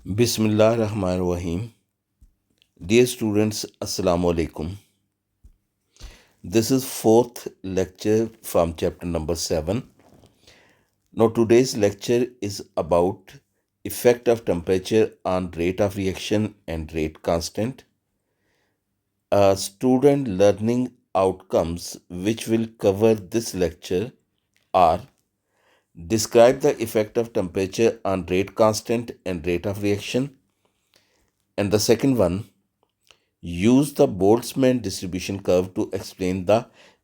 Bismillahirrahmanirrahim. Dear students, Assalamu alaikum. This is fourth lecture from chapter number 7. Now today's lecture is about effect of temperature on rate of reaction and rate constant. Student learning outcomes which will cover this lecture are: describe the effect of temperature on rate constant and rate of reaction, and the second one, use the Boltzmann distribution curve to explain the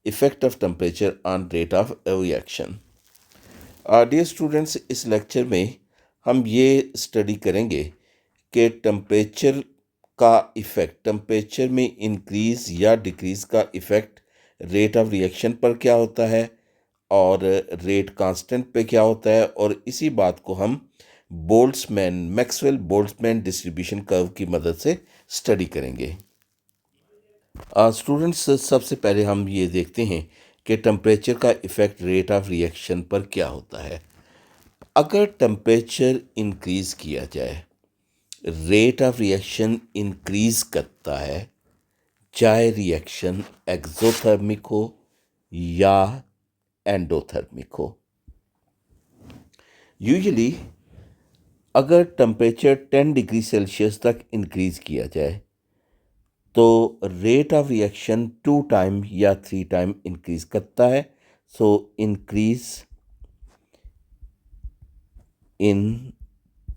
effect of temperature on rate of reaction. Dear students, इस lecture में हम ये study करेंगे कि temperature का effect, temperature में increase या decrease का इफ़ेक्ट रेट ऑफ रिएक्शन पर क्या होता है और रेट कांस्टेंट पे क्या होता है, और इसी बात को हम मैक्सवेल बोल्ट्जमैन डिस्ट्रीब्यूशन कर्व की मदद से स्टडी करेंगे। स्टूडेंट्स, सबसे पहले हम ये देखते हैं कि टेम्परेचर का इफ़ेक्ट रेट ऑफ रिएक्शन पर क्या होता है। अगर टेम्परेचर इंक्रीज़ किया जाए, रेट ऑफ रिएक्शन इंक्रीज़ करता है, चाहे रिएक्शन एक्सोथर्मिक हो या एंडोथर्मिक हो। यूजुअली अगर टेम्परेचर 10 डिग्री सेल्सियस तक इंक्रीज़ किया जाए तो रेट ऑफ रिएक्शन 2 टाइम या 3 टाइम इंक्रीज़ करता है। So increase in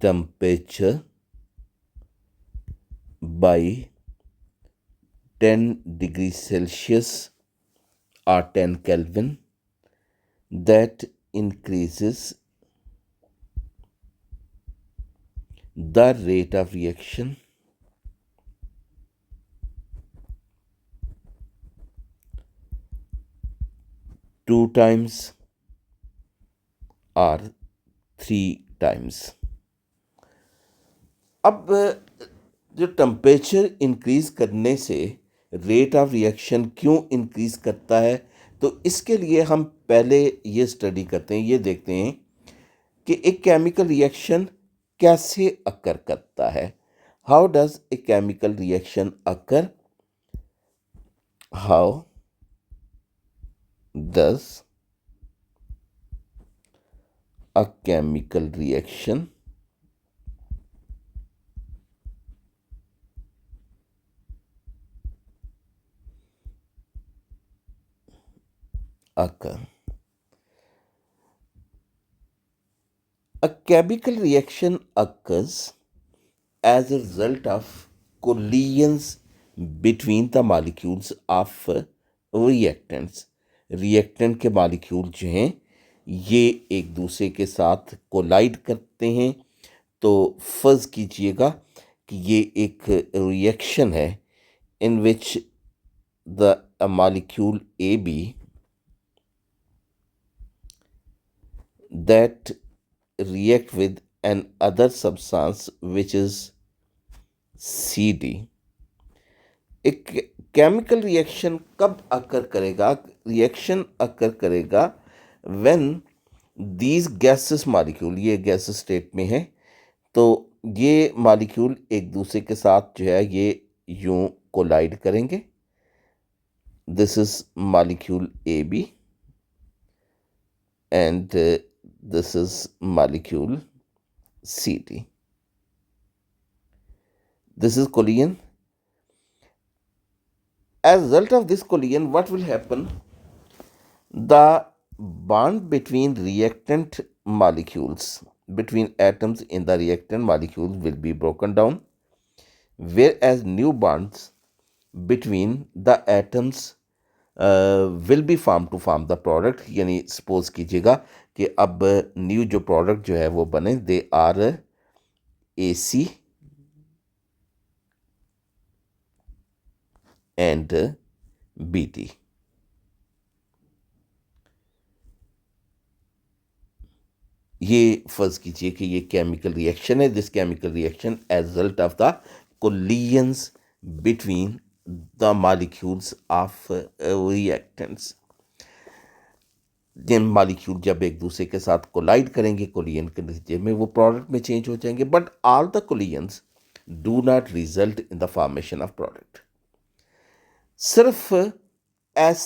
temperature by 10 degree Celsius or 10 Kelvin, that increases the rate of reaction two times or 3 times. अब जो टेम्परेचर इंक्रीज़ करने से रेट ऑफ रिएक्शन क्यों इंक्रीज़ करता है, तो इसके लिए हम पहले ये स्टडी करते हैं, ये देखते हैं कि एक केमिकल रिएक्शन कैसे अकर करता है। How does a chemical reaction occur? How does a chemical reaction occur? A chemical reaction occurs as a result of collisions between the molecules of reactants. Reactant के मॉलिक्यूल जो हैं ये एक दूसरे के साथ कोलाइड करते हैं। तो फर्ज कीजिएगा कि ये एक रिएक्शन है in which the molecule A B that react with an other substance which is CD. एक केमिकल रिएक्शन कब अकर करेगा? रिएक्शन अकर करेगा व्हेन दीज गैसेस मॉलिक्यूल, ये गैस स्टेट में है, तो ये मॉलिक्यूल एक दूसरे के साथ जो है ये यूं कोलाइड करेंगे। This is molecule A B and this is molecule CD. This is collision. As a result of this collision, what will happen? The bond between reactant molecules, between atoms in the reactant molecules will be broken down, whereas new bonds between the atoms will be form to form the product. यानी suppose कीजिएगा कि अब new जो product जो है वो बने, they are AC and BT। ये फर्ज कीजिए कि ये केमिकल रिएक्शन है। This chemical reaction as result of the collisions between the molecules of reactants. जिन मॉलिक्यूल जब एक दूसरे के साथ कोलाइड करेंगे कोलिजन के नतीजे में वो प्रोडक्ट में चेंज हो जाएंगे, but all the collisions do not result in the formation of product. सिर्फ एस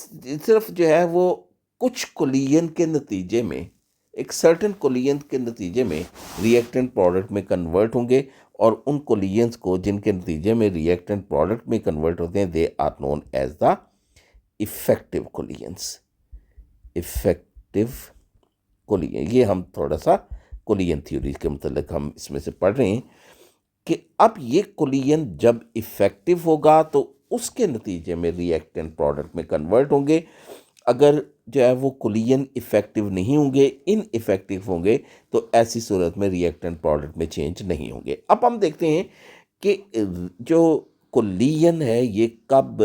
सिर्फ जो है वो कुछ कोलिजन के नतीजे में, एक सर्टेन कोलिजन के नतीजे में रिएक्टेंट प्रोडक्ट में कन्वर्ट होंगे, और उन कोलिजन्स को जिनके नतीजे में रिएक्टेंट प्रोडक्ट में कन्वर्ट होते हैं they are known as the effective collisions. Effective collision, ये हम थोड़ा सा कोलिजन थ्योरी के मतलब हम इसमें से पढ़ रहे हैं कि अब ये कोलिजन जब इफेक्टिव होगा तो उसके नतीजे में रिएक्टेंट प्रोडक्ट में कन्वर्ट होंगे। अगर जो है वो कोलिजन इफेक्टिव नहीं होंगे, इनइफेक्टिव होंगे, तो ऐसी सूरत में रिएक्टेंट प्रोडक्ट में चेंज नहीं होंगे। अब हम देखते हैं कि जो कोलिजन है ये कब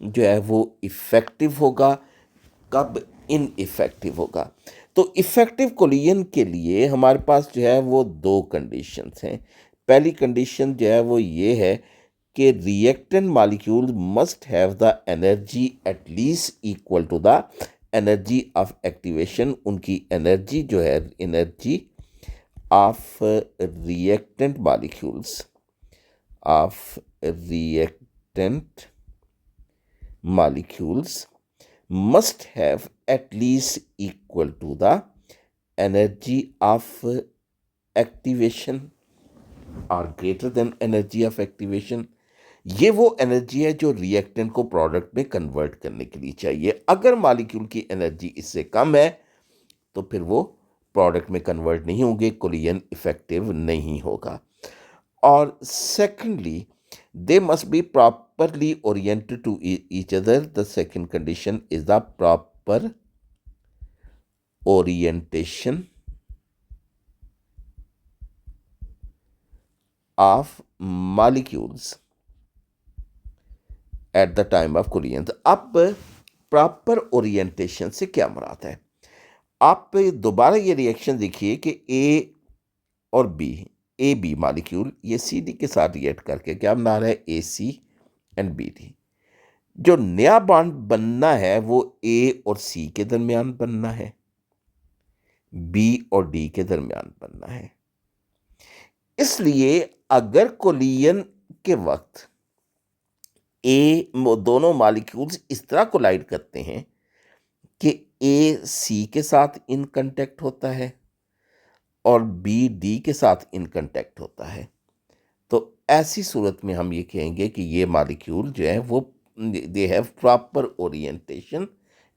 जो है वो इफेक्टिव होगा, कब इनइफेक्टिव होगा। तो इफेक्टिव कोलिजन के लिए हमारे पास जो है वो दो कंडीशंस हैं। पहली कंडीशन जो है वो ये है कि reactant molecule must have the energy at least equal to the energy of activation. उनकी एनर्जी जो है, energy of reactant molecules, of reactant molecules must have at least equal to the energy of activation or greater than energy of activation। ये वो energy है जो reactant को product में convert करने के लिए चाहिए। अगर मॉलिक्यूल की एनर्जी इससे कम है तो फिर वो प्रोडक्ट में कन्वर्ट नहीं होंगे, कोलिजन इफेक्टिव नहीं होगा। और secondly they must be properly oriented to each other। The second condition is the proper orientation of molecules at the time of collision। अब प्रॉपर ओरिएंटेशन से क्या मुराद है? आप दोबारा ये रिएक्शन देखिए कि ए और बी, ए बी मॉलिक्यूल ये सी डी के साथ रिएक्ट करके क्या बना रहा है? ए सी एंड बी डी। जो नया बॉन्ड बनना है वो ए और सी के दरमियान बनना है, बी और डी के दरमियान बनना है। इसलिए अगर कोलिजन के वक्त दोनों मॉलिक्यूल्स इस तरह कोलाइड करते हैं कि ए सी के साथ इन कांटेक्ट होता है और बी डी के साथ इन कांटेक्ट होता है, तो ऐसी सूरत में हम ये कहेंगे कि ये मॉलिक्यूल जो है वो they have proper orientation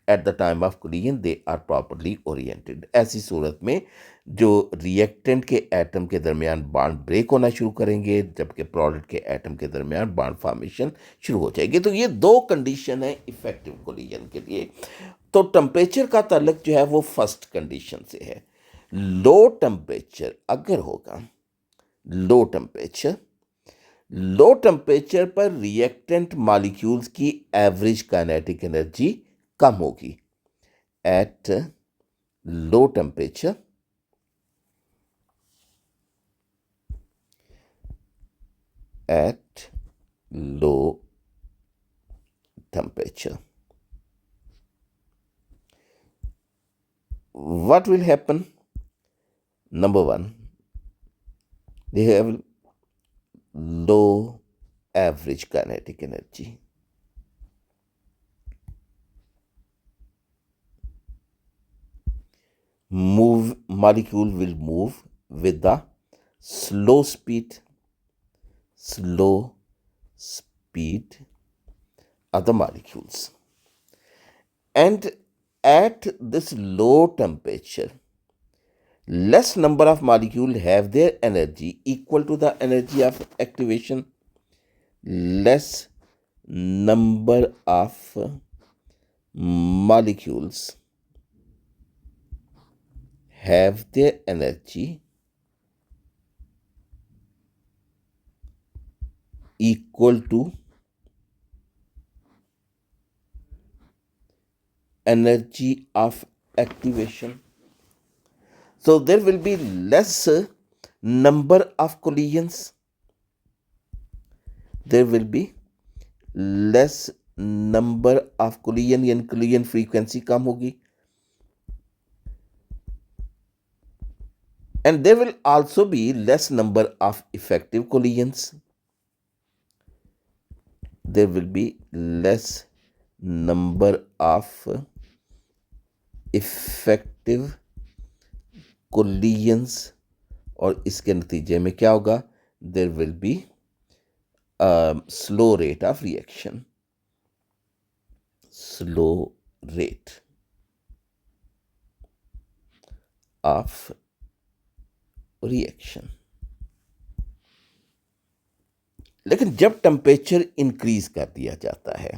at the time of collision, they are properly oriented. ऐसी सूरत में जो रिएक्टेंट के एटम के दरमियान बॉन्ड ब्रेक होना शुरू करेंगे, जबकि प्रोडक्ट के एटम के दरमियान बॉन्ड फॉर्मेशन शुरू हो जाएगी। तो ये दो कंडीशन है इफेक्टिव कोलिजन के लिए। तो टेम्परेचर का ताल्लुक जो है वो फर्स्ट कंडीशन से है। लो टेम्परेचर अगर होगा, लो टेम्परेचर पर रिएक्टेंट मॉलिक्यूल्स की एवरेज काइनेटिक एनर्जी कम होगी। At low temperature what will happen? Number one, they have low average kinetic energy. Molecule will move with the slow speed of the molecules, and at this low temperature less number of molecules have their energy equal to the energy of activation. Less number of molecules have their energy equal to energy of activation. So there will be less number of collisions. There will be less number of collision, यानी collision frequency कम होगी। and there will also be less number of effective collisions. There will be less number of effective collisions, और इसके नतीजे में क्या होगा? There will be a slow rate of reaction. Slow rate of reaction. लेकिन जब temperature increase कर दिया जाता है,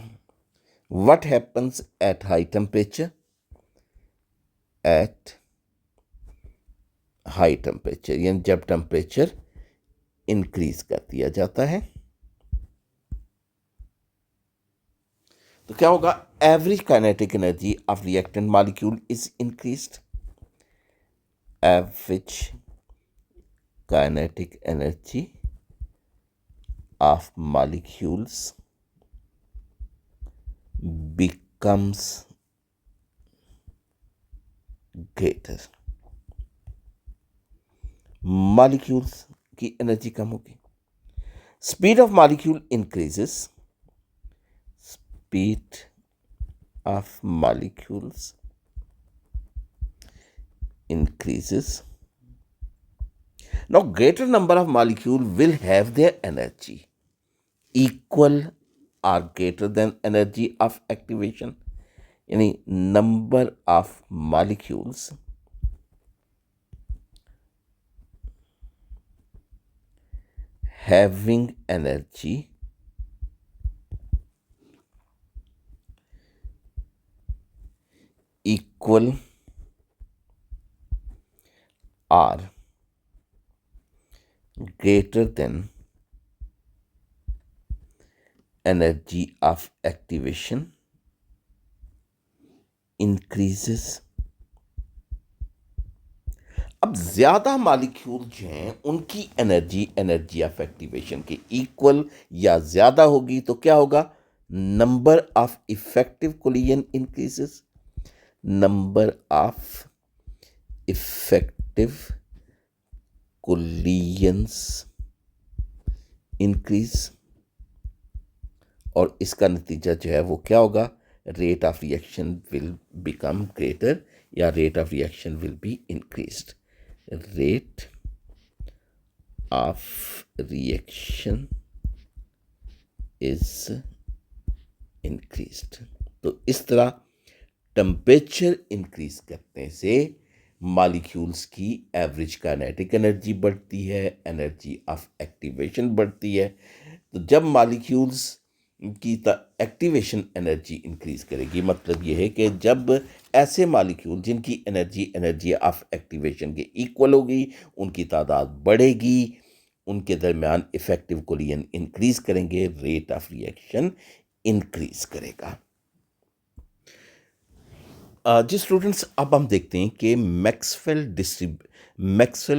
what happens at high temperature? At high temperature, यानी जब टेम्परेचर इंक्रीज कर दिया जाता है तो क्या होगा? Average kinetic energy of reactant molecule is increased. Average kinetic energy of molecules becomes greater. Molecules की एनर्जी कम होगी. Speed of molecule increases. Speed of molecules increases. Now greater number of molecule will have their energy equal or greater than energy of activation. यानी number of molecules having energy equal or greater than energy of activation increases. अब ज्यादा molecule जो हैं उनकी energy of activation के equal या ज्यादा होगी तो क्या होगा? Number of effective collision increases. Number of effective collisions increase, और इसका नतीजा जो है वो क्या होगा? Rate of reaction will become greater या rate of reaction will be increased. Rate of reaction is increased. तो इस तरह टेम्परेचर इंक्रीज करने से मॉलिक्यूल्स की एवरेज काइनेटिक एनर्जी बढ़ती है, एनर्जी ऑफ एक्टिवेशन बढ़ती है. तो जब मॉलिक्यूल्स की एक्टिवेशन एनर्जी इंक्रीज करेगी, मतलब ये है कि जब ऐसे मॉलिक्यूल जिनकी एनर्जी ऑफ एक्टिवेशन के इक्वल होगी उनकी तादाद बढ़ेगी, उनके दरमियान इफेक्टिव कोलिजन इंक्रीज करेंगे, रेट ऑफ रिएक्शन इंक्रीज करेगा. जी स्टूडेंट्स, अब हम देखते हैं कि मैक्सवेल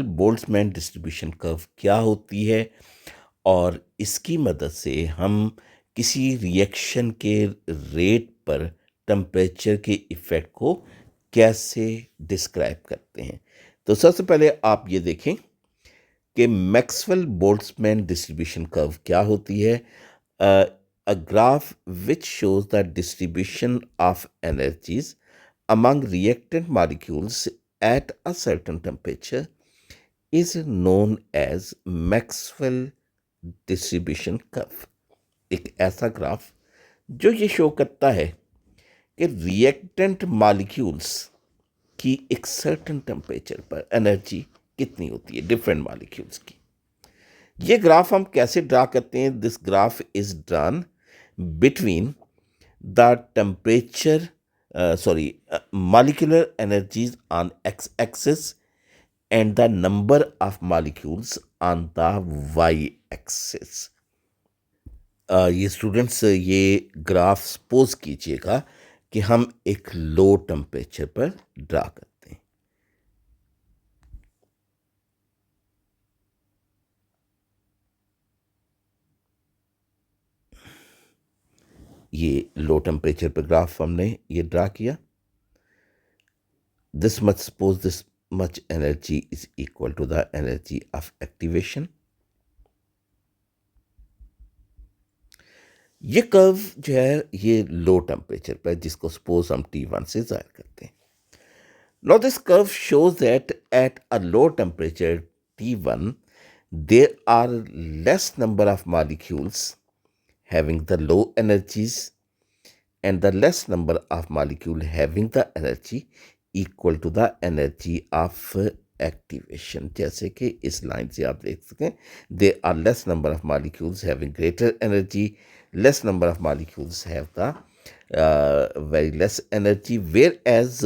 बोल्ट्जमैन डिस्ट्रीब्यूशन कर्व क्या होती है और इसकी मदद से हम किसी रिएक्शन के रेट पर टेम्परेचर के इफ़ेक्ट को कैसे डिस्क्राइब करते हैं. तो सबसे पहले आप ये देखें कि मैक्सवेल बोल्ट्जमैन डिस्ट्रीब्यूशन कर्व क्या होती है. A graph which shows the distribution of energies among reactant molecules at a certain temperature is known as Maxwell distribution curve. एक ऐसा ग्राफ जो ये शो करता है कि रिएक्टेंट मॉलिक्यूल्स की एक सर्टेन टेम्परेचर पर एनर्जी कितनी होती है डिफरेंट मॉलिक्यूल्स की. ये ग्राफ हम कैसे ड्रा करते हैं? This graph is drawn between the temperature molecular energies on x-axis and the number of molecules on the y-axis. ये स्टूडेंट्स ये ग्राफ सपोज कीजिएगा कि हम एक लो टेम्परेचर पर ड्रा करते हैं. ये लो टेम्परेचर पर ग्राफ हमने ये ड्रा किया. This much suppose this much energy is equal to the energy of activation. ये कर्व जो है ये लो टेम्परेचर पर, जिसको सपोज हम T1 से जाहिर करते हैं. Now this curve shows that at a low temperature T1 there are less number of molecules having the low energies and the less number of molecule having the energy equal to the energy of activation. जैसे कि इस line से आप देख सकें, there are less number of molecules having greater energy, less number of molecules have the very less energy, whereas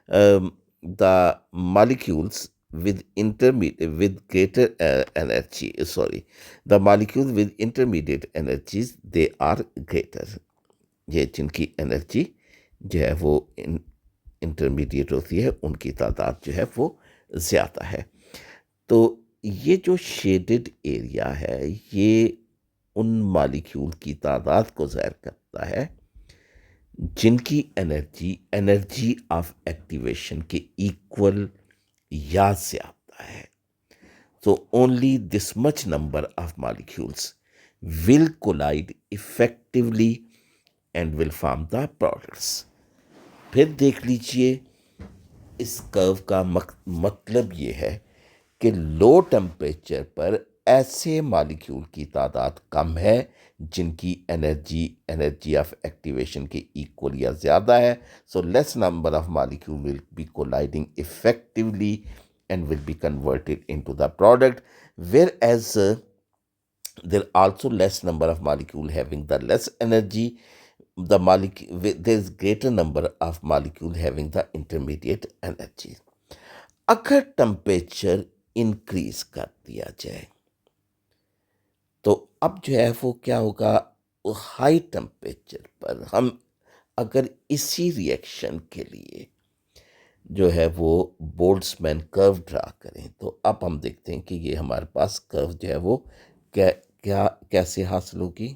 the molecules with intermediate with greater energy, the molecules with intermediate energies, they are greater. ये जिनकी energy जो है वो intermediate होती है उनकी तादाद जो है वो ज़्यादा है. तो ये जो शेडेड एरिया है ये उन मालिक्यूल की तादाद को ज़ाहिर करता है जिनकी एनर्जी ऑफ एक्टिवेशन के इक्वल या ज़्यादा है. So only this much number of molecules will collide effectively and will form the products. फिर देख लीजिए इस कर्व का मतलब ये है कि लो टेम्परेचर पर ऐसे मॉलिक्यूल की तादाद कम है जिनकी एनर्जी ऑफ एक्टिवेशन के इक्वल या ज़्यादा है. So less number of molecule will be colliding effectively and will be converted into the product, whereas there are also less number of molecule having the less energy. The molecule, there is greater number of molecule having the intermediate energy. अगर temperature increase कर दिया जाए तो अब जो है वो क्या होगा, हाई टेम्परेचर पर हम अगर इसी रिएक्शन के लिए जो है वो बोल्ट्जमैन कर्व ड्रा करें तो अब हम देखते हैं कि ये हमारे पास कर्व जो है वो कैसे हासिल होगी.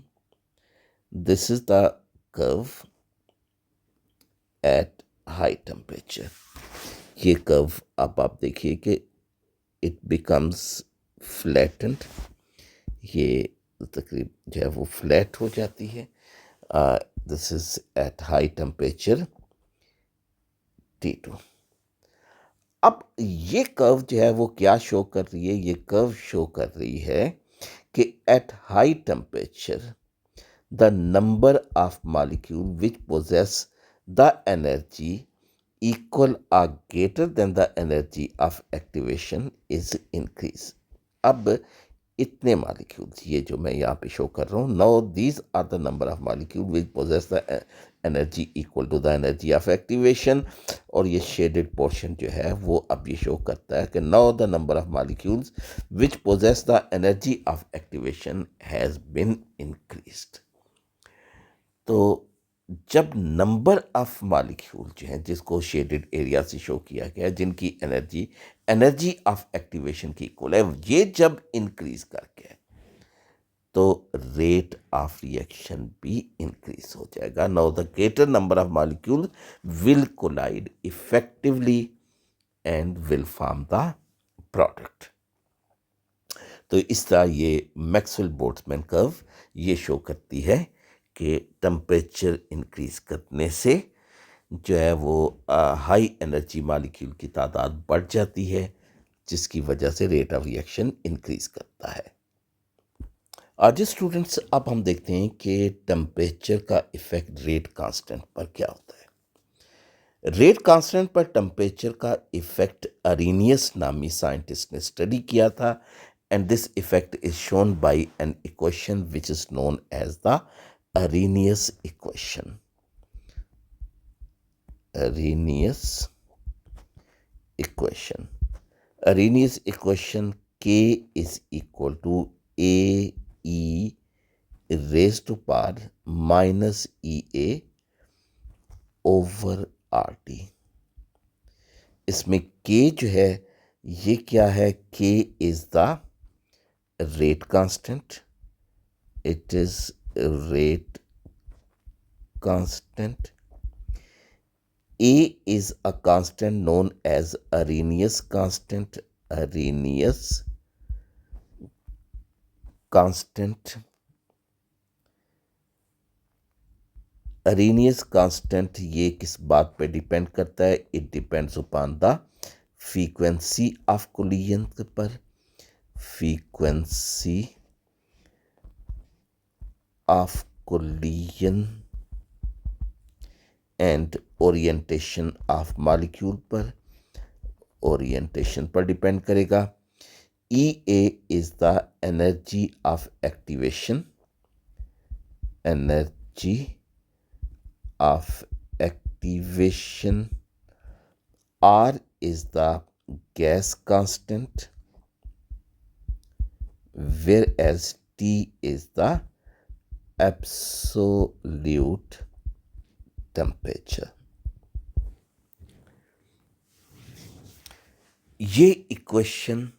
This is the curve at high temperature. ये कर्व अब आप देखिए कि इट बिकम्स फ्लैटेंड. ये तकरीब जो है वो फ्लैट हो जाती है. This is eight high temperature T2. अब ये कर्व जो है वो क्या शो कर रही है, ये कर्व शो कर रही है कि at high temperature the number of molecule which possess the energy equal or greater than the energy of activation is increase. अब इतने मॉलिक्यूल्स ये जो मैं यहाँ पे शो कर रहा हूँ, now these are the number of molecule which possess the energy equal to the energy of activation. और ये शेडेड पोर्शन जो है वो अब ये शो करता है कि now the number of molecules which possess the energy of activation has been increased. तो जब नंबर ऑफ मॉलिक्यूल जो हैं जिसको शेडेड एरिया से शो किया गया है जिनकी एनर्जी ऑफ एक्टिवेशन की इक्वल है, ये जब इंक्रीज करके तो रेट ऑफ रिएक्शन भी इंक्रीज हो जाएगा. Now the greater number of molecule will collide effectively and will form the product. तो इस तरह ये मैक्सवेल बोल्ट्जमैन कर्व ये शो करती है कि टेम्परेचर इंक्रीज करने से जो है वो हाई एनर्जी मॉलिक्यूल की तादाद बढ़ जाती है जिसकी वजह से रेट ऑफ रिएक्शन इंक्रीज करता है. आज स्टूडेंट्स अब हम देखते हैं कि टेम्परेचर का इफेक्ट रेट कांस्टेंट पर क्या होता है. रेट कांस्टेंट पर टेम्परेचर का इफेक्ट अरेनियस नामी साइंटिस्ट ने स्टडी किया था and this effect is shown by an equation which is known as the Arrhenius equation. Arrhenius equation K is equal to AE raised to power minus EA over RT. इसमें K जो है ये क्या है, K is the rate constant. It is rate constant. A is a constant known as Arrhenius constant. Arrhenius constant. Arrhenius constant ये किस बात पे डिपेंड करता है? It depends upon the frequency of collision पर. Frequency of collision and orientation of molecule पर. Orientation पर depend करेगा. EA is the energy of activation. Energy of activation. R is the gas constant, whereas T is the absolute temperature. ये equation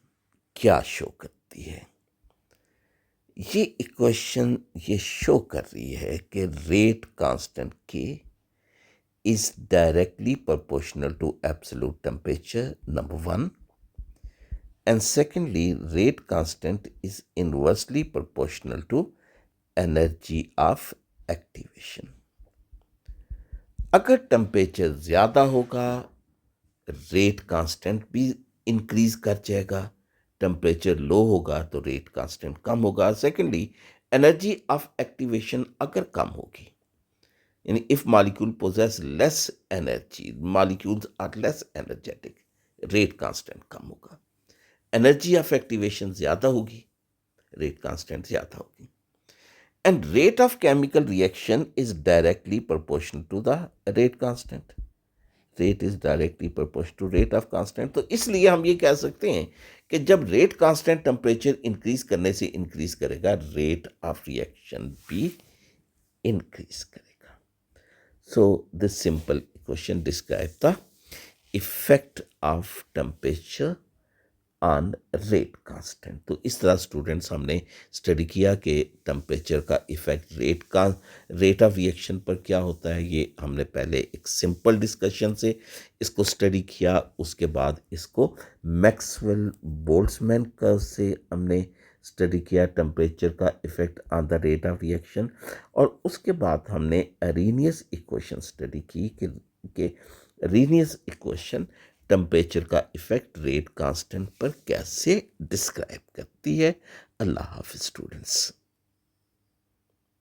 क्या show करती है? ये equation ये show कर रही है कि rate constant K is directly proportional to absolute temperature, number one. And secondly, rate constant is inversely proportional to energy of activation. अगर टेम्परेचर ज़्यादा होगा, रेट कांस्टेंट भी इंक्रीज कर जाएगा. टेम्परेचर लो होगा तो रेट कांस्टेंट कम होगा. सेकेंडली, एनर्जी ऑफ एक्टिवेशन अगर कम होगी, यानी if molecule possess less energy, molecules are less energetic, rate constant कम होगा. एनर्जी ऑफ एक्टिवेशन ज़्यादा होगी, रेट कांस्टेंट ज़्यादा होगी. And rate of chemical reaction is directly proportional to the rate constant. Rate is directly proportional to rate of constant. तो इसलिए हम ये कह सकते हैं कि जब रेट कांस्टेंट टेम्परेचर इंक्रीज करने से इंक्रीज करेगा, रेट ऑफ रिएक्शन भी इंक्रीज करेगा. So this simple equation describes the effect of temperature on rate constant. तो इस तरह स्टूडेंट्स हमने स्टडी किया कि टेम्परेचर का इफेक्ट रेट ऑफ रिएक्शन पर क्या होता है. ये हमने पहले एक सिंपल डिस्कशन से इसको स्टडी किया, उसके बाद इसको मैक्सवेल बोल्ट्जमैन कर्व से हमने स्टडी किया टेम्परेचर का effect on the rate of reaction. और उसके बाद हमने अरेनियस इक्वेशन स्टडी की कि अरेनियस इक्वेशन टेम्परेचर का इफेक्ट रेट कांस्टेंट पर कैसे डिस्क्राइब करती है. अल्लाह हाफिज़ स्टूडेंट्स.